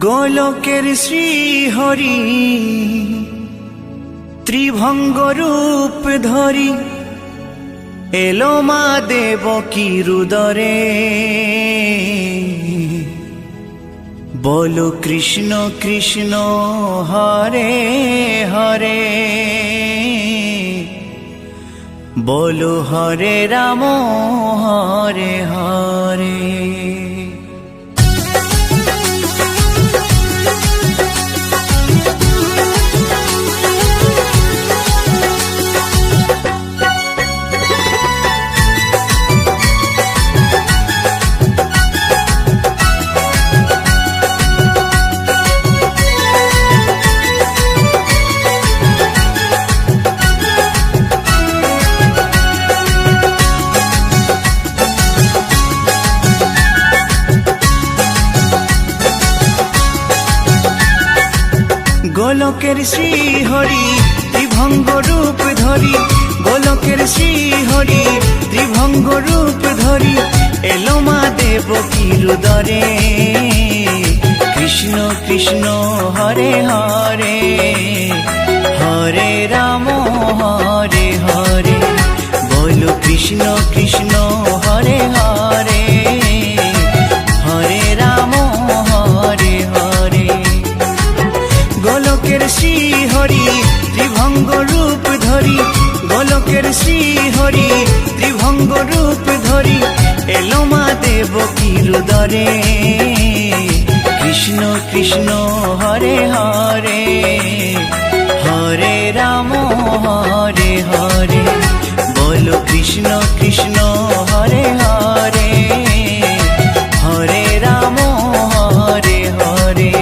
গোলকের শ্রীহরি ত্রিভঙ্গ রূপ ধরি এলো মা দেবকী রুদরে। বলো কৃষ্ণ কৃষ্ণ হরে হরে, বলো হরে রাম হরে হরে। গোলকের শ্রীহরি ত্রিভঙ্গ রূপ ধরি, গোলকের শ্রীহরি ত্রিভঙ্গ রূপ ধরি এলো মা দেবকী রুদরে। কৃষ্ণ কৃষ্ণ হরে হরে, হরে রাম হরে হরে। বলো কৃষ্ণ কৃষ্ণ হরে হরে, হরে রাম হরে হরে। গোলকের শ্রীহরি ত্রিভঙ্গ রূপ ধরি, গোলকের শ্রীহরি ত্রিভঙ্গ রূপ ধরি এলো মা দেবকী রুদরে। কৃষ্ণ কৃষ্ণ হরে হরে, হরে রাম হরে হরে। বলো কৃষ্ণ কৃষ্ণ হরে হরে, হরে রাম হরে হরে।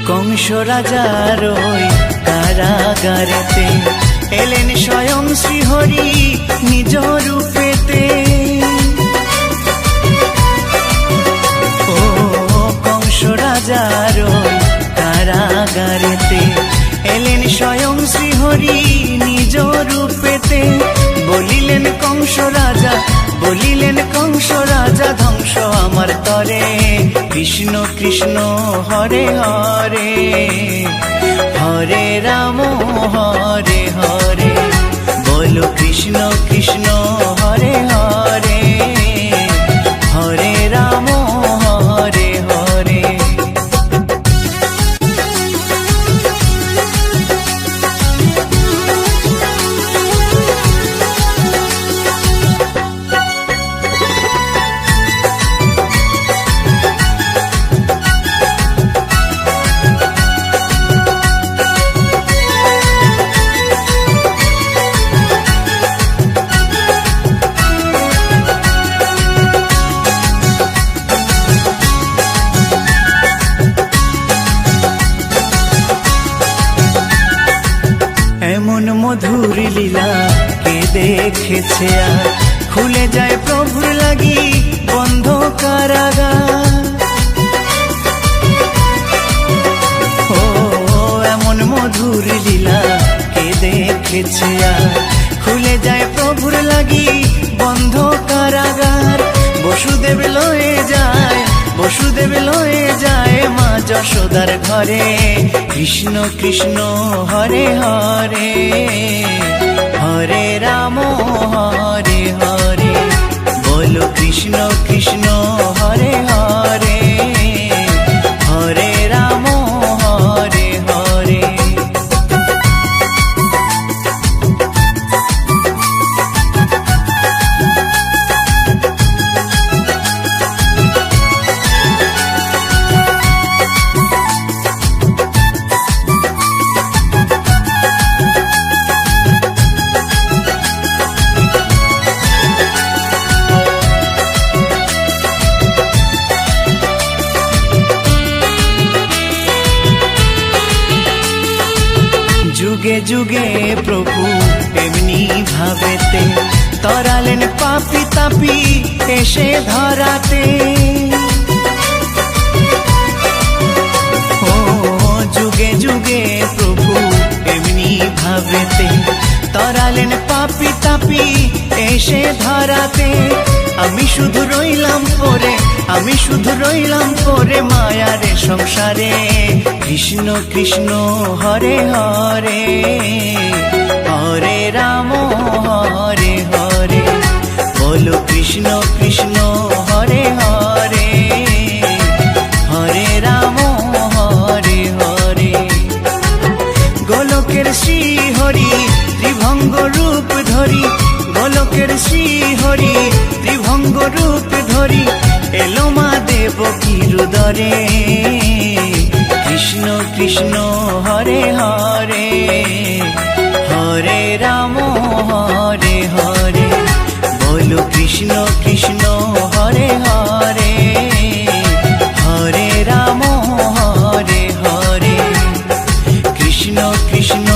কংস রাজার ওই কারাগারেতে এলেন স্বয়ং শ্রীহরি নিজ রূপেতে। ও কংস রাজার ওই কারাগারেতে এলেন স্বয়ং শ্রীহরি নিজ রূপেতে। বলিলেন কংস রাজা, বলিলেন কংস রাজা ধ্বংস আমার তরে। কৃষ্ণ কৃষ্ণ হরে হরে, হরে রাম হরে হরে। বলো কৃষ্ণ কৃষ্ণ হরে হরে, হরে রাম হরে হরে। এমন মধুর লীলা কে দেখেছে আর, খুলে যায় প্রভুর লাগি বন্ধ কারাগার। ও এমন মধুর লীলা কে দেখেছে আর, খুলে যায় প্রভুর লাগি বন্ধ কারাগার। বসুদেব লয়ে যায়, বসুদেব লয়ে যায় মা যশোদার ঘরে। কৃষ্ণ কৃষ্ণ হরে হরে, হরে রাম হরে হরে। বলো কৃষ্ণ কৃষ্ণ হরে হরে, হরে রাম হরে হরে। যুগে যুগে প্রভু এমনি ভাবেতে তরালেন পাপি তাপি এসে ধরাতে। ও যুগে যুগে প্রভু এমনি ভাবেতে তরালেন পাপি তাপি এসে ধরাতে। আমি শুধু রইলাম পরে, আমি শুধু রইলাম পরে মায়ারে সংসারে। কৃষ্ণ কৃষ্ণ হরে হরে, হরে রাম হরে হরে। বলো কৃষ্ণ কৃষ্ণ হরে হরে, হরে রাম হরে হরে। গোলকের শ্রী হরি ত্রিভঙ্গ রূপ ধরি, গোলকের শ্রী হরি ত্রিভঙ্গ রূপ ধরি এলো মা দেবকীর উদরে। কৃষ্ণ কৃষ্ণ হরে হরে, হরে রাম হরে হরে। বলো কৃষ্ণ কৃষ্ণ হরে হরে, হরে রাম হরে হরে। কৃষ্ণ কৃষ্ণ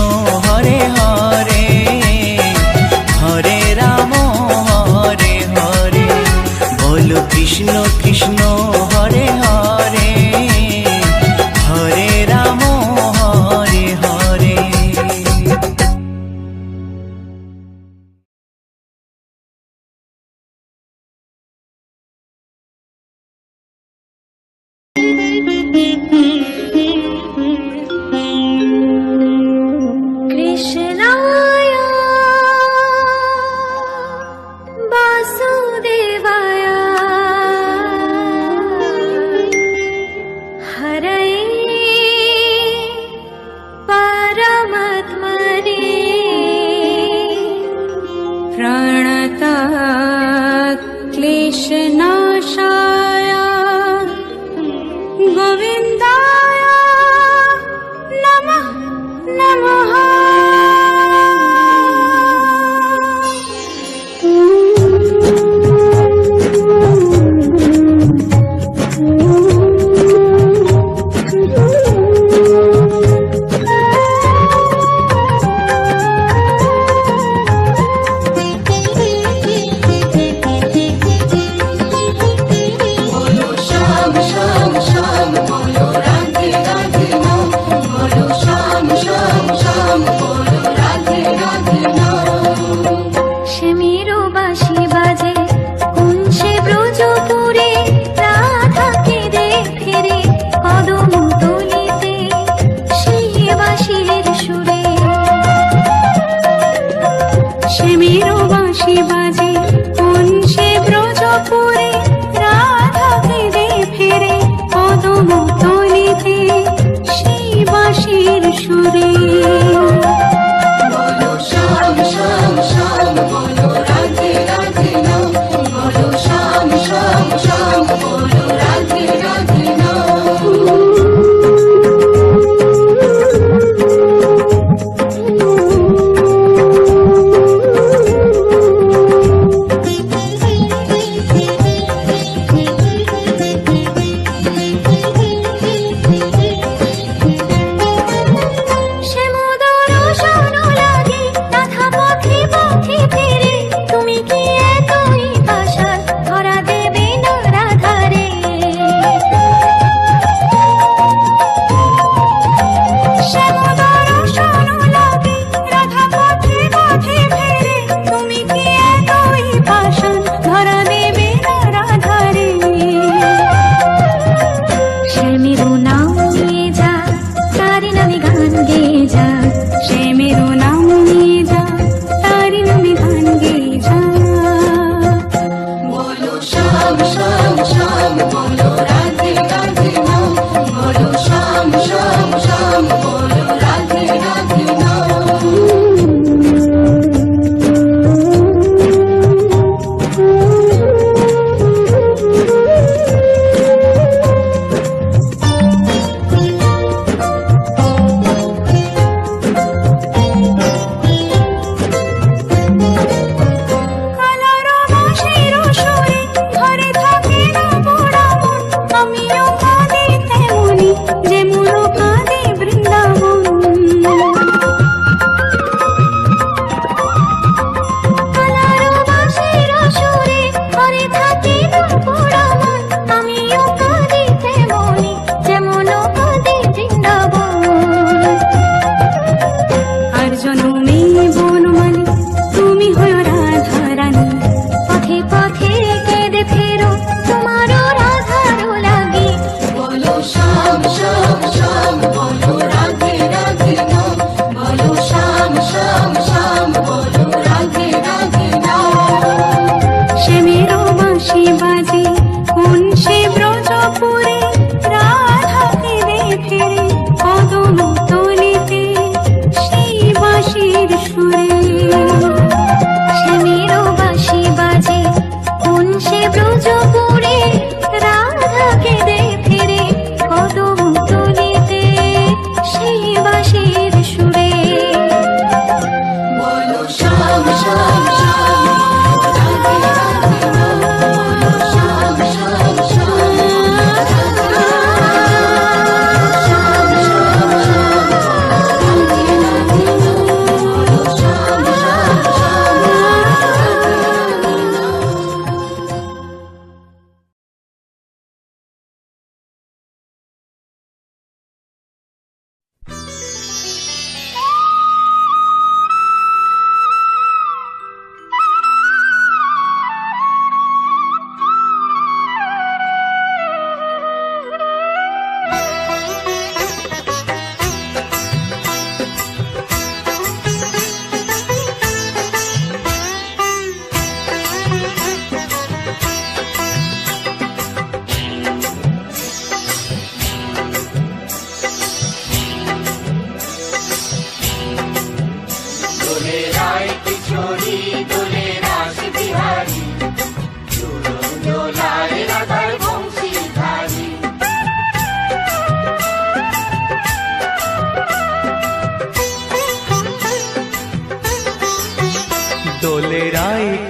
হরে হরে, হরে রাম হরে হরে। বলো কৃষ্ণ কৃষ্ণ হরে হরে, হরে রাম হরে হরে।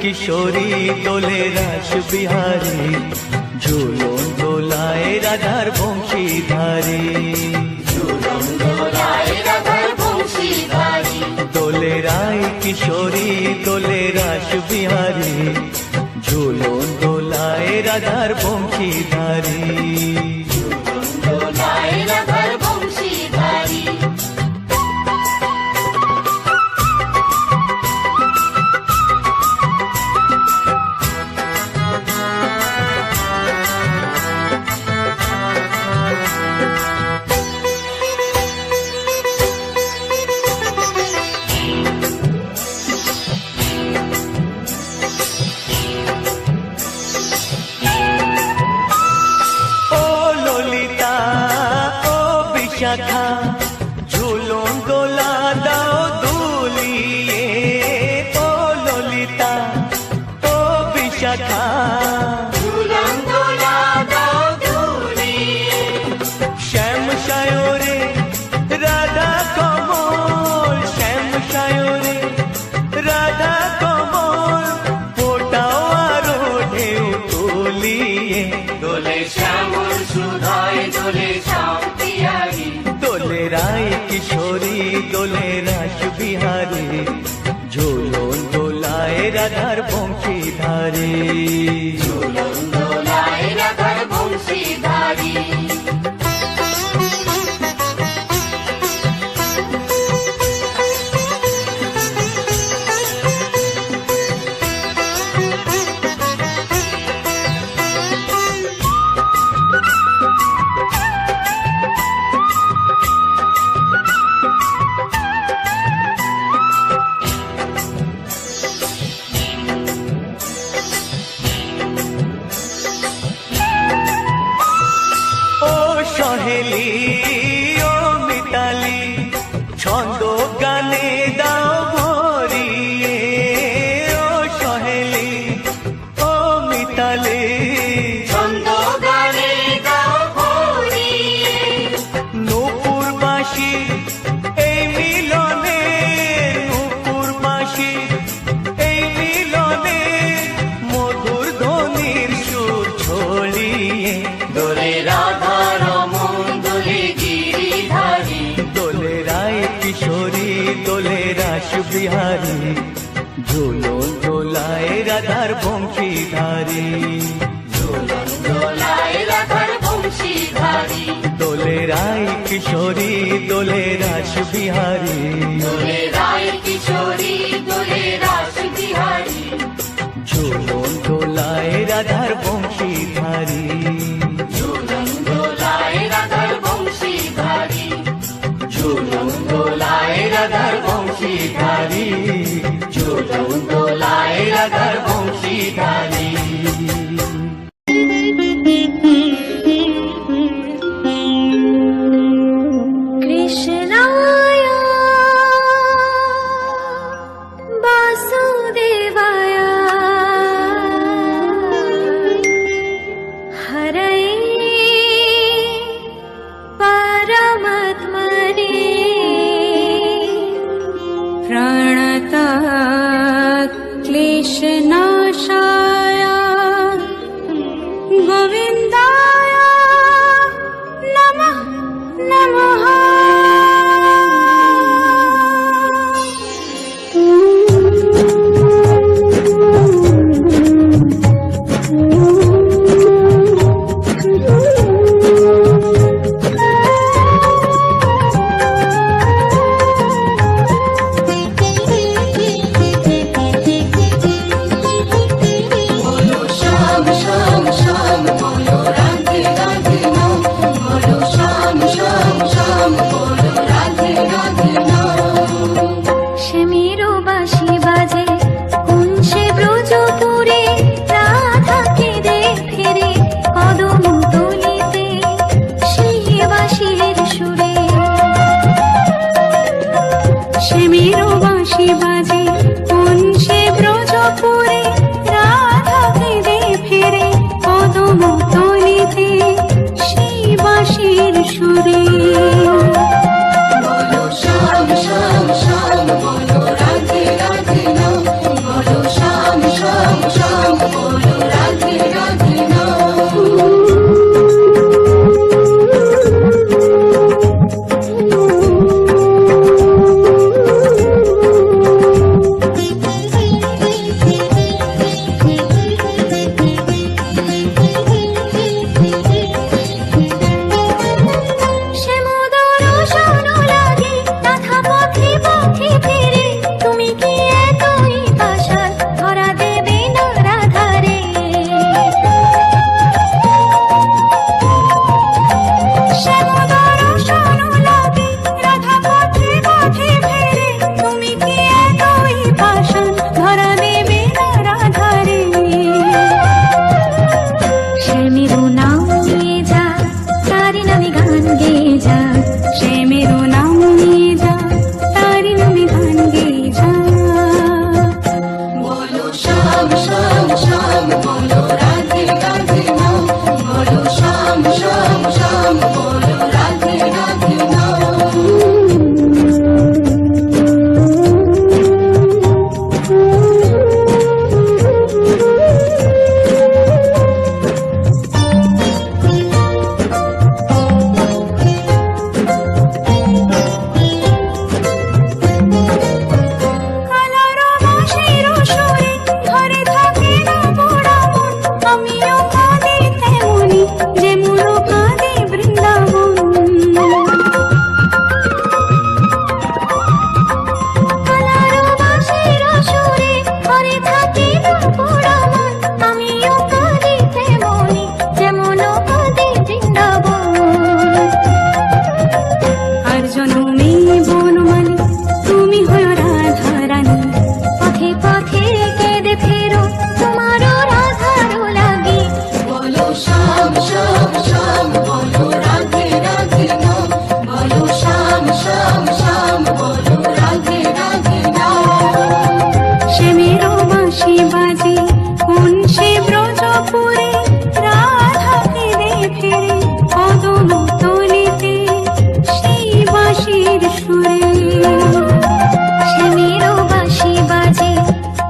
কিশোরী দোলে রাস বিহারী, ঝুলন দোলায় রাধার বংশীধারী। দোলে রায় কিশোরী দোলে রাস বিহারী, ঝুলন দোলায় রাধার বংশীধারী। শাখা ঝুলন দোলা দাও দুলিয়ে, ও ললিতা ও বিশাখা ঝুলন দোলা দাও দুলিয়ে। শ্যাম সায়রে রাধা কমল, শ্যাম সায়রে রাধা কমল, ফোটাও আরো ঢেউ তুলিয়ে। দোলে শ্যামল সুধায় দোলে শ্যাম পিয়ারি, দোলে রায় কিশোরী দোলে রাস বিহারী, ঝুলন দোলায় রাধার বংশীধারী। ঝুলন দোলায় রাধার বংশীধারী। সহেলি ও মিতালি ছন্দ গানে দাও ভরিয়ে, ও সহেলি ও মিতালি ছন্দ গানে দাও ভরিয়ে। নূপুর বাঁশি এই মিলনে, নূপুর বাঁশি এই মিলনে, মধুর ধ্বনির সুর ছড়িয়ে। দোলে রাধা কিশোরী দোলে রাস বিহারী, ঝুলন দোলায় রাধার বংশীধারী। ঝুলন দোলায় রাধার বংশীধারী। দোলে রায় কিশোরী দোলে রাস বিহারী, দোলে রায় কিশোরী দোলে রাস বিহারী, ঝুলন দোলায় রাধার বংশীধারী। ঝুলন দোলায় রাধার বংশীধারী, ঝুলন দোলায় রাধার বংশীধারী, ঝুলন দোলায় রাধার বংশীধারী। কৃষ্ণায় বাসুদেবায় হরয়ে পরমাত্মনে প্रणतः क्लेशनाशाय गोविन्दाय नमः नमः। श्याम श्याम बोलो राधे राधे नाम, बोलो श्याम श्याम নামে গান গেয়ে যা, শ্যামেরও নাম নিয়ে যা, তারি নামে গান গেয়ে যা। বলো শ্যাম শ্যাম শ্যাম, বলো রাধে রাধে নাম, বলো শ্যাম শ্যাম শ্যাম, বলো রাধে রাধে নাম। কালারো বাঁশির সুরে ঘরে থাকে না পোড়া মন, আমিও কাঁদি তেমনি যেমন কাঁদে বৃন্দাবন। কালারো বাঁশির সুরে ঘরে থাকে না পোড়া মন, আমিও কাঁদি তেমনি যেমন কাঁদে বৃন্দাবন। আর জনমে বনমালী তুমি হও রাধা রানী, পথে পথে কেঁদে ফেরো তোমারও রাধারও লাগি। বলো শ্যাম শ্যাম শ্যাম, বলো রাধে রাধে নাম, বলো শ্যাম শ্যাম শ্যাম, বলো রাধে রাধে নাম। শ্যামেরও বাঁশি বাজে কোন সে ব্রজপুরে, রাধা কেঁদে ফেরে কদম তলিতে সেই বাঁশির সুরে। শ্যামেরও বাঁশি বাজে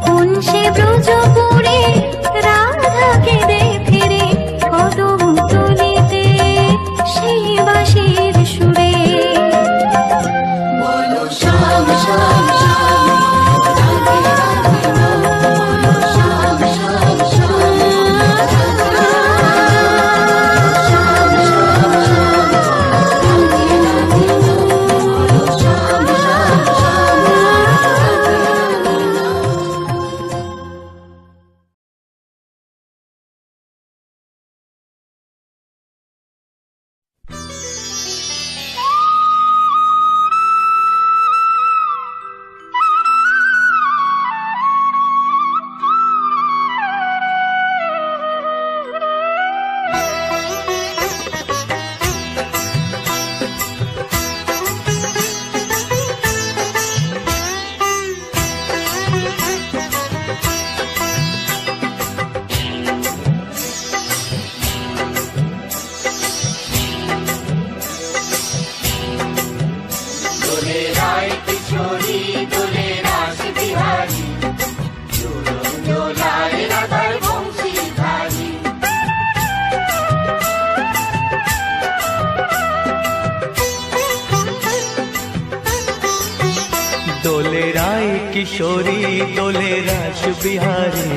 কোন সে ব্রজপুরে, রাধা কেঁদে ফেরে কদম তলিতে সেই বাঁশির সুরে। বলো শ্যাম শ্যাম শ্যাম, রাধে রাধে নাম, বলো শ্যাম শ্যাম শ্যাম, রাধে রাধে শ্যাম শ্যাম শ্যাম, রাধে রাধে নাম, বলো শ্যাম শ্যাম শ্যাম, রাধে রাধে নাম। দোলে রায় কিশোরী, দোলে রাস বিহারী, ঝুলন দোলায় রাধার বংশীধারী। দোলে রায় কিশোরী দোলে রাস বিহারী,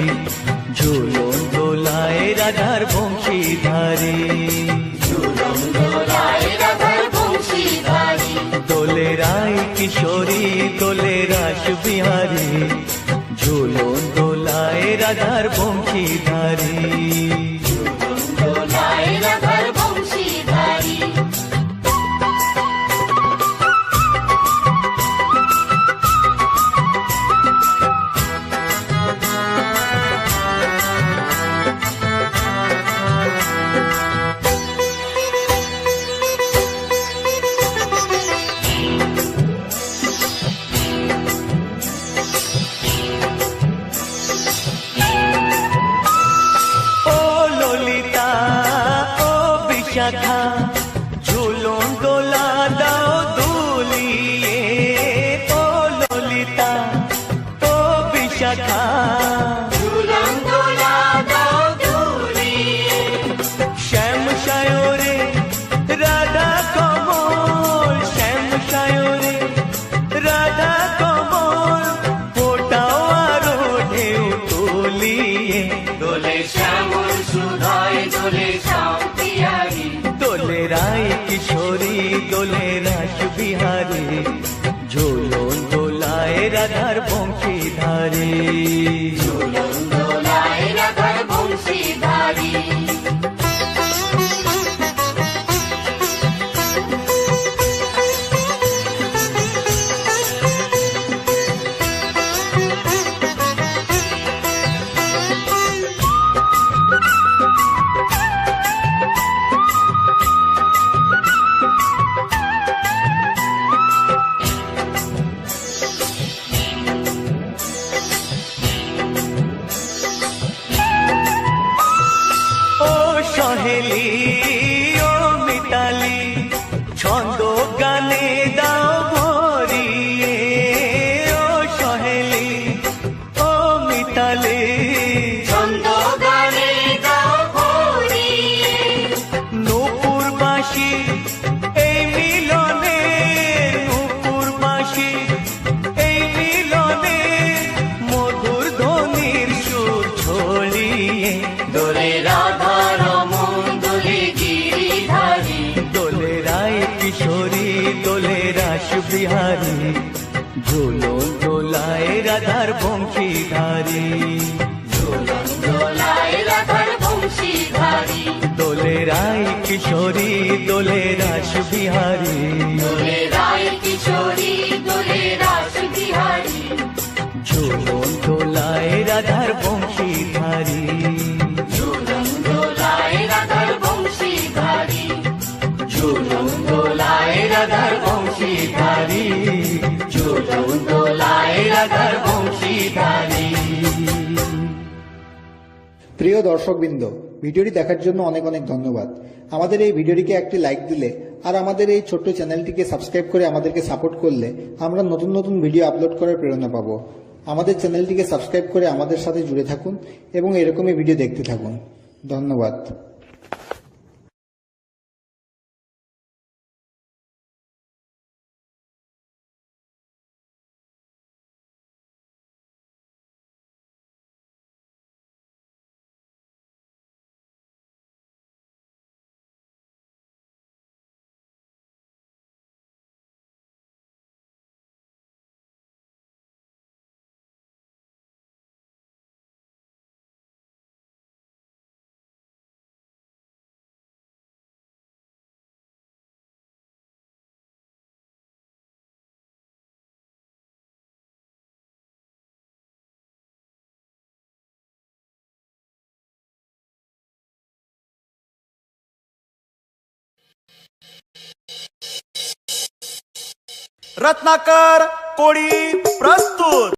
ঝুলন দোলায় রাধার বংশীধারী। ঝুলন দোলায় রাধার বংশীধারী। দোলে রায় কিশোরী দোলে রাস বিহারী, ঝুলন দোলায় রাধার বংশীধারী। ঝুলন দোলায় রাধার বংশীধারী। ও ললিতা ও বিশাখা, ঝুলন দোলা দাও দুলিয়ে। ও ললিতা ও বিশাখা, ঝুলন দোলা দাও দুলিয়ে। শ্যাম সায়রে রাধা কমল, শ্যাম সায়রে রাধা কমল, ফোটাও আরো ঢেউ তুলিয়ে। দোলে শ্যামল সুধায়, দোলে শ্যাম পিয়ারী। দোলে রায় কিশোরী দোলে রাস বিহারী, ঝুলন দোলায় রাধার বংশীধারী। ঝুলন দোলায় রাধার বংশীধারী। ছন্দ গানে দাও ভরিয়ে, ও সহেলি ও মিতালি, ছন্দ গানে গাও ভরিয়ে, নূপুর বাঁশি এই মিলনে, নূপুর বাঁশি এই মিলনে, মধুর ধ্বনির সুর ছড়িয়ে, দোলে রাধা রমন দোলে গিরিধারী, দোলে রায় কিশোরী দোলে রাস বিহারী, ঝুলন দোলায় রাধার বংশীধারী, ঝুলন দোলায় রাধার বংশীধারী, দোলে রায় কিশোরী দোলে রাস বিহারী, দোলে রায় কিশোরী দোলে রাস বিহারী, ঝুলন দোলায় রাধার বংশীধারী, ঝুলন দোলায় রাধার বংশীধারী, ঝুলন দোলায় রাধার বংশীধারী, ঝুলন দোলায় রাধার বংশীধারী। প্রিয় দর্শকবৃন্দ, ভিডিওটি দেখার জন্য অনেক অনেক ধন্যবাদ। আমাদের এই ভিডিওটিকে একটি লাইক দিলে আর আমাদের এই ছোট্ট চ্যানেলটিকে সাবস্ক্রাইব করে আমাদেরকে সাপোর্ট করলে আমরা নতুন নতুন ভিডিও আপলোড করার প্রেরণা পাবো। আমাদের চ্যানেলটিকে সাবস্ক্রাইব করে আমাদের সাথে জুড়ে থাকুন এবং এরকমই ভিডিও দেখতে থাকুন। ধন্যবাদ। रत्नाकर कोळी प्रस्तुत।